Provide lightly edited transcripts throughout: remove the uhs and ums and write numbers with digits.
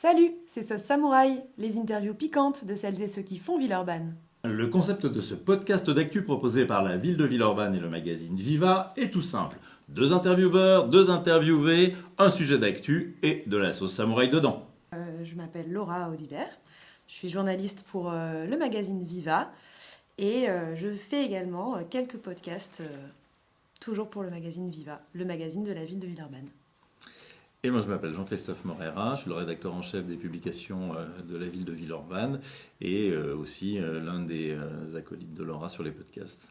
Salut, c'est Sauce Samouraï, les interviews piquantes de celles et ceux qui font Villeurbanne. Le concept de ce podcast d'actu proposé par la ville de Villeurbanne et le magazine Viva est tout simple. Deux intervieweurs, deux interviewés, un sujet d'actu et de la sauce samouraï dedans. Je m'appelle Laura Audibert, je suis journaliste pour le magazine Viva et je fais également quelques podcasts, toujours pour le magazine Viva, le magazine de la ville de Villeurbanne. Et moi je m'appelle Jean-Christophe Morera, je suis le rédacteur en chef des publications de la ville de Villeurbanne et aussi l'un des acolytes de Laura sur les podcasts.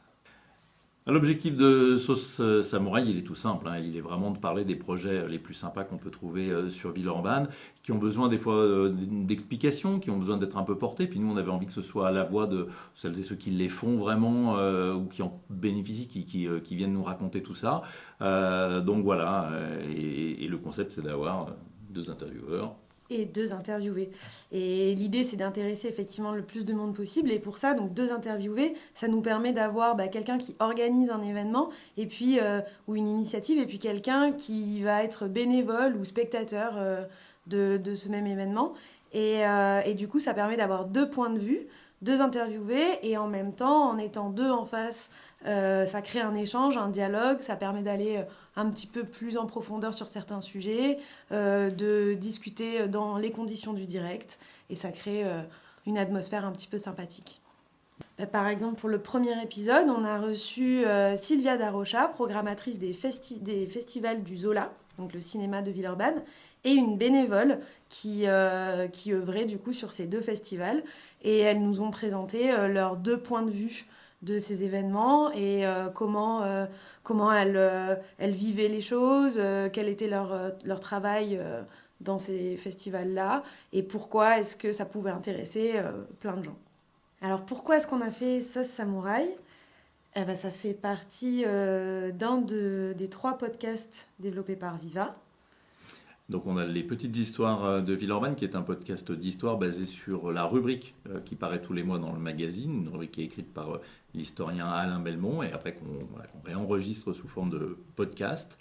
L'objectif de Sauce Samouraï, il est tout simple, il est vraiment de parler des projets les plus sympas qu'on peut trouver sur Villeurbanne, qui ont besoin des fois d'explications, qui ont besoin d'être un peu portés, puis nous on avait envie que ce soit à la voix de celles et ceux qui les font vraiment, ou qui en bénéficient, qui viennent nous raconter tout ça. Donc voilà, et le concept c'est d'avoir deux intervieweurs. Et deux interviewés. Et l'idée, c'est d'intéresser effectivement le plus de monde possible. Et pour ça, donc deux interviewés, ça nous permet d'avoir quelqu'un qui organise un événement et puis, ou une initiative, et puis quelqu'un qui va être bénévole ou spectateur de ce même événement. Et du coup, ça permet d'avoir deux points de vue, deux interviewés, et en même temps, en étant deux en face, ça crée un échange, un dialogue, ça permet d'aller un petit peu plus en profondeur sur certains sujets, de discuter dans les conditions du direct, et ça crée une atmosphère un petit peu sympathique. Par exemple, pour le premier épisode, on a reçu Sylvia Darocha, programmatrice des festivals du Zola, donc le cinéma de Villeurbanne, et une bénévole qui œuvrait du coup sur ces deux festivals. Et elles nous ont présenté leurs deux points de vue de ces événements et comment elles vivaient les choses, quel était leur travail dans ces festivals-là, et pourquoi est-ce que ça pouvait intéresser plein de gens. Alors pourquoi est-ce qu'on a fait Sauce Samouraï ? Ça fait partie d'un des trois podcasts développés par Viva. Donc on a les petites histoires de Villeurbanne, qui est un podcast d'histoire basé sur la rubrique qui paraît tous les mois dans le magazine, une rubrique qui est écrite par l'historien Alain Belmont, et après qu'on réenregistre sous forme de podcast.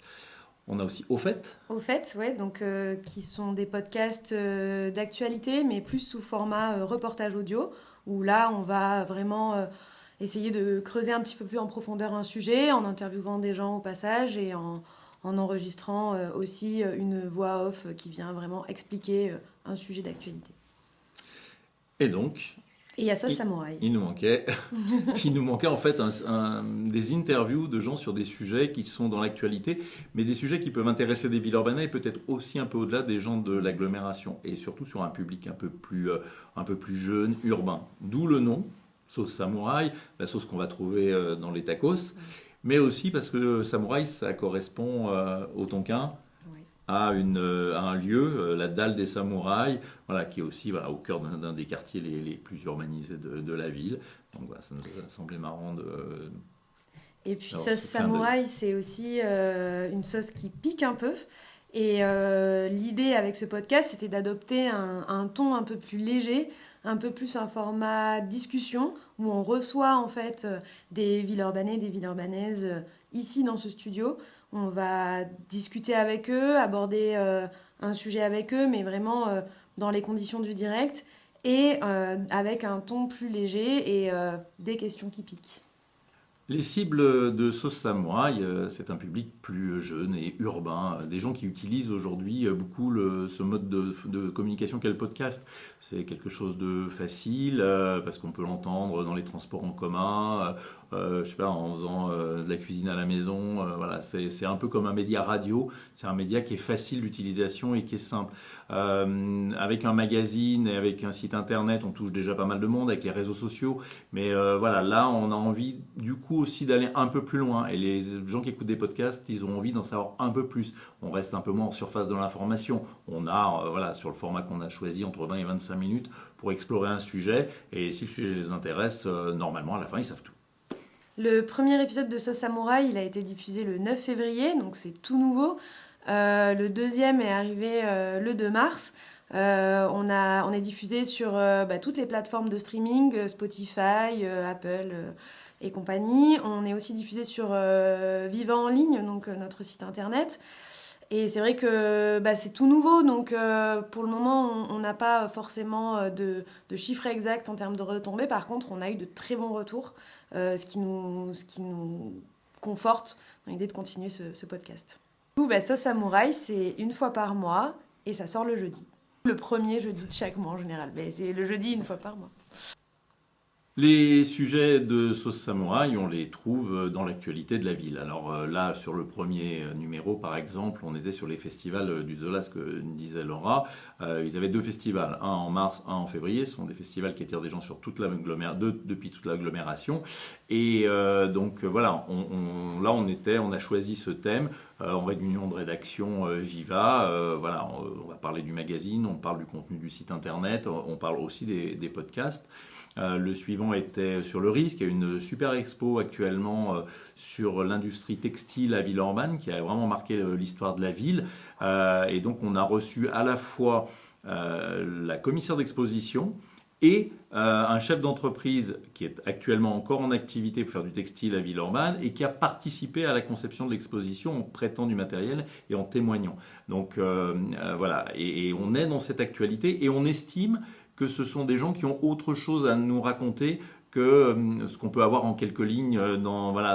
On a aussi Au fait. Au fait, ouais, donc qui sont des podcasts d'actualité, mais plus sous format reportage audio, où là on va vraiment essayer de creuser un petit peu plus en profondeur un sujet, en interviewant des gens au passage et en enregistrant aussi une voix off qui vient vraiment expliquer un sujet d'actualité. Et donc, et il y a Sauce Samouraï. Il nous manquait en fait des interviews de gens sur des sujets qui sont dans l'actualité, mais des sujets qui peuvent intéresser des Villeurbanais et peut-être aussi un peu au-delà des gens de l'agglomération, et surtout sur un public un peu plus jeune, urbain. D'où le nom, Sauce Samouraï, la sauce qu'on va trouver dans les tacos. Mais aussi parce que samouraï, ça correspond au Tonkin, à un lieu, la dalle des samouraïs, qui est aussi au cœur d'un des quartiers les plus urbanisés de la ville. Donc voilà, ça nous a semblé marrant de... Et puis sauce samouraï, c'est aussi une sauce qui pique un peu. Et l'idée avec ce podcast, c'était d'adopter un ton un peu plus léger, un peu plus un format discussion, où on reçoit en fait des Villeurbanais, des Villeurbanaises ici dans ce studio. On va discuter avec eux, aborder un sujet avec eux, mais vraiment dans les conditions du direct, et avec un ton plus léger et des questions qui piquent. Les cibles de Sauce Samouraï, c'est un public plus jeune et urbain, des gens qui utilisent aujourd'hui beaucoup ce mode de communication qu'est le podcast. C'est quelque chose de facile, parce qu'on peut l'entendre dans les transports en commun, en faisant de la cuisine à la maison. C'est un peu comme un média radio, c'est un média qui est facile d'utilisation et qui est simple. Avec un magazine et avec un site internet, on touche déjà pas mal de monde, avec les réseaux sociaux, mais là on a envie du coup aussi d'aller un peu plus loin, et les gens qui écoutent des podcasts, ils ont envie d'en savoir un peu plus. On reste un peu moins en surface de l'information, on a sur le format qu'on a choisi entre 20 et 25 minutes pour explorer un sujet, et si le sujet les intéresse, normalement à la fin ils savent tout. Le premier épisode de Sauce Samouraï, il a été diffusé le 9 février, donc c'est tout nouveau. Le deuxième est arrivé le 2 mars. On est diffusé sur toutes les plateformes de streaming, Spotify, Apple et compagnie. On est aussi diffusé sur Viva en ligne, donc notre site internet. Et c'est vrai que c'est tout nouveau, donc pour le moment, on n'a pas forcément de chiffres exacts en termes de retombées. Par contre, on a eu de très bons retours, ce qui nous conforte dans l'idée de continuer ce podcast. Du coup, Sauce Samouraï, c'est une fois par mois et ça sort le jeudi. Le premier jeudi de chaque mois en général, mais c'est le jeudi une fois par mois. Les sujets de Sauce Samouraï, on les trouve dans l'actualité de la ville. Alors là, sur le premier numéro, par exemple, on était sur les festivals du Zola, ce que disait Laura. Ils avaient 2 festivals, un en mars, un en février. Ce sont des festivals qui attirent des gens sur depuis toute l'agglomération. Et donc voilà, on a choisi ce thème en réunion de rédaction Viva. Voilà, on va parler du magazine, on parle du contenu du site internet, on parle aussi des podcasts. Le suivant était sur le risque. Il y a une super expo actuellement sur l'industrie textile à Villeurbanne qui a vraiment marqué l'histoire de la ville. Et donc on a reçu à la fois la commissaire d'exposition et un chef d'entreprise qui est actuellement encore en activité pour faire du textile à Villeurbanne et qui a participé à la conception de l'exposition en prêtant du matériel et en témoignant. Donc voilà, et on est dans cette actualité et on estime que ce sont des gens qui ont autre chose à nous raconter que ce qu'on peut avoir en quelques lignes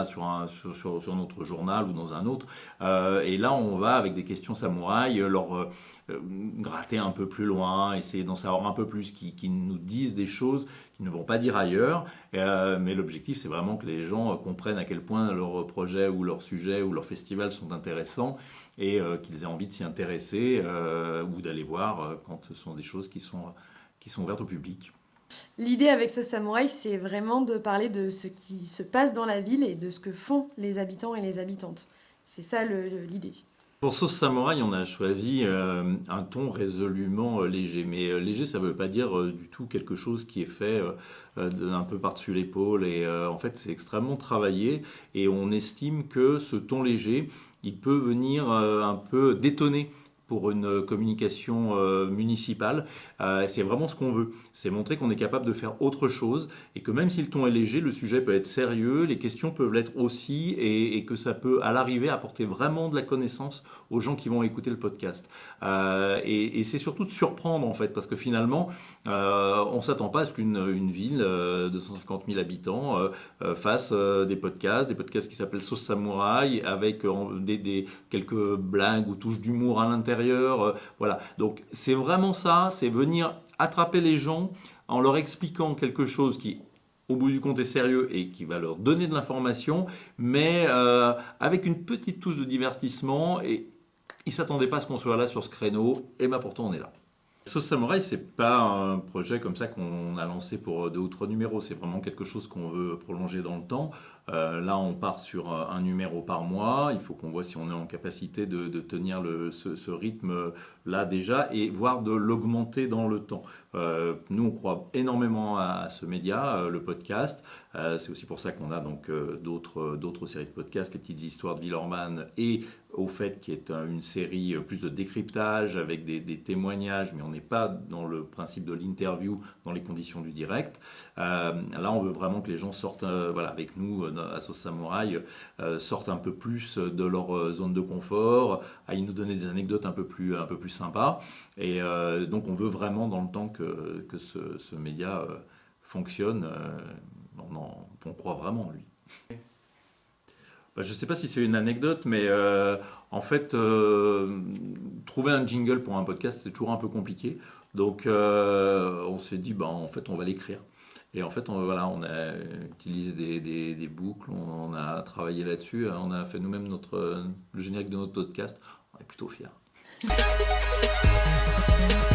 sur notre journal ou dans un autre. Et là, on va, avec des questions samouraï, leur gratter un peu plus loin, essayer d'en savoir un peu plus, qui nous disent des choses qu'ils ne vont pas dire ailleurs. Mais l'objectif, c'est vraiment que les gens comprennent à quel point leur projet ou leur sujet ou leur festival sont intéressants et qu'ils aient envie de s'y intéresser ou d'aller voir quand ce sont des choses qui sont ouvertes au public. L'idée avec Sauce Samouraï, c'est vraiment de parler de ce qui se passe dans la ville et de ce que font les habitants et les habitantes. C'est ça l'idée. Pour Sauce Samouraï, on a choisi un ton résolument léger. Mais léger, ça ne veut pas dire du tout quelque chose qui est fait un peu par-dessus l'épaule. Et en fait, c'est extrêmement travaillé. Et on estime que ce ton léger, il peut venir un peu détonner pour une communication municipale. C'est vraiment ce qu'on veut. C'est montrer qu'on est capable de faire autre chose et que même si le ton est léger, le sujet peut être sérieux, les questions peuvent l'être aussi et que ça peut à l'arrivée apporter vraiment de la connaissance aux gens qui vont écouter le podcast. Et c'est surtout de surprendre en fait, parce que finalement, on ne s'attend pas à ce qu'une ville de 150 000 habitants fasse des podcasts qui s'appellent Sauce Samouraï avec quelques blagues ou touches d'humour à l'intérieur. Voilà. Donc c'est vraiment ça, c'est venir attraper les gens en leur expliquant quelque chose qui au bout du compte est sérieux et qui va leur donner de l'information, mais avec une petite touche de divertissement, et ils ne s'attendaient pas à ce qu'on soit là sur ce créneau, et bien pourtant on est là. Sauce Samouraï, c'est pas un projet comme ça qu'on a lancé pour 2 ou 3 numéros, c'est vraiment quelque chose qu'on veut prolonger dans le temps. Là, on part sur un numéro par mois, il faut qu'on voit si on est en capacité de tenir ce rythme-là déjà, et voire de l'augmenter dans le temps. Nous, on croit énormément à ce média, le podcast. C'est aussi pour ça qu'on a donc d'autres séries de podcasts, les petites histoires de Villeurbanne et au fait qui est une série plus de décryptage avec des témoignages, mais on n'est pas dans le principe de l'interview dans les conditions du direct. Là, on veut vraiment que les gens sortent avec nous à Sauce Samouraï, sortent un peu plus de leur zone de confort, à nous donner des anecdotes un peu plus sympas. Et donc, on veut vraiment dans le temps que ce média fonctionne. On croit vraiment en lui. Je ne sais pas si c'est une anecdote, mais en fait, trouver un jingle pour un podcast, c'est toujours un peu compliqué. Donc, on s'est dit, en fait, on va l'écrire. Et en fait, on a utilisé des boucles, on a travaillé là-dessus, on a fait nous-mêmes le générique de notre podcast. On est plutôt fiers.